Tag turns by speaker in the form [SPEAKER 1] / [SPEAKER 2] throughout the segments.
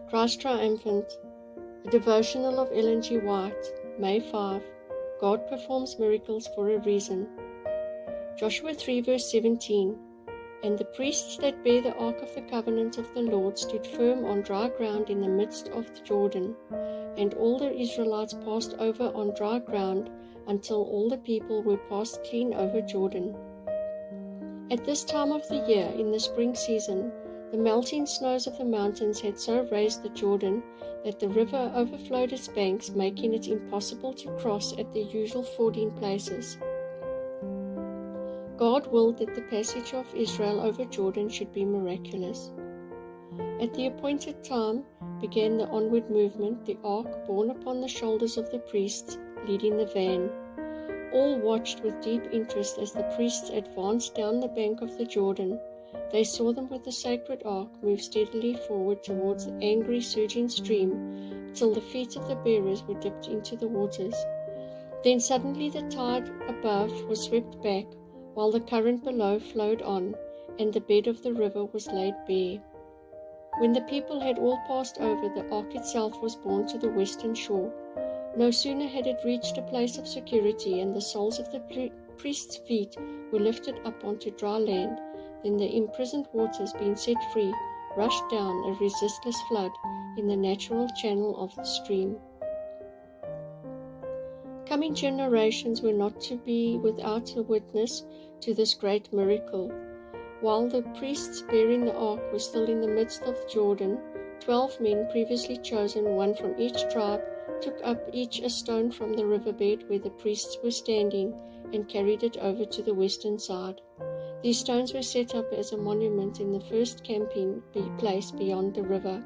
[SPEAKER 1] Christ Triumphant, a devotional of Ellen G. White, May 5. God performs miracles for a reason. Joshua 3 verse 17. And the priests that bear the ark of the covenant of the Lord stood firm on dry ground in the midst of the Jordan, and all the Israelites passed over on dry ground until all the people were passed clean over Jordan. At this time of the year, in the spring season, the melting snows of the mountains had so raised the Jordan that the river overflowed its banks, making it impossible to cross at the usual fording places. God willed that the passage of Israel over Jordan should be miraculous. At the appointed time began the onward movement, the ark borne upon the shoulders of the priests, leading the van. All watched with deep interest as the priests advanced down the bank of the Jordan. They saw them with the sacred ark move steadily forward towards the angry surging stream till the feet of the bearers were dipped into the waters. Then suddenly the tide above was swept back, while the current below flowed on, and the bed of the river was laid bare. When the people had all passed over, the ark itself was borne to the western shore. No sooner had it reached a place of security, and the soles of the priests' feet were lifted up onto dry land, than the imprisoned waters, being set free, rushed down a resistless flood in the natural channel of the stream. Coming generations were not to be without a witness to this great miracle. While the priests bearing the ark were still in the midst of Jordan, 12 men previously chosen, one from each tribe, took up each a stone from the riverbed where the priests were standing and carried it over to the western side. These stones were set up as a monument in the first camping place beyond the river.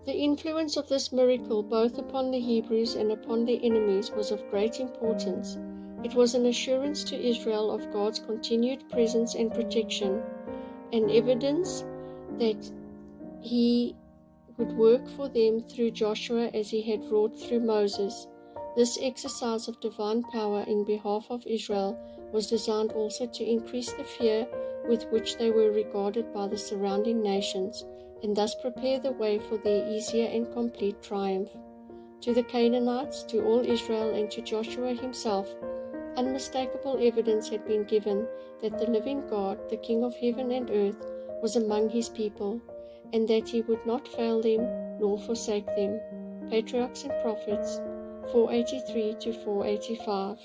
[SPEAKER 1] The influence of this miracle both upon the Hebrews and upon their enemies was of great importance. It was an assurance to Israel of God's continued presence and protection, and evidence that He would work for them through Joshua as He had wrought through Moses. This exercise of divine power in behalf of Israel was designed also to increase the fear with which they were regarded by the surrounding nations, and thus prepare the way for their easier and complete triumph. To the Canaanites, to all Israel, and to Joshua himself, unmistakable evidence had been given that the living God, the King of heaven and earth, was among His people, and that He would not fail them nor forsake them. Patriarchs and Prophets 483 to 485.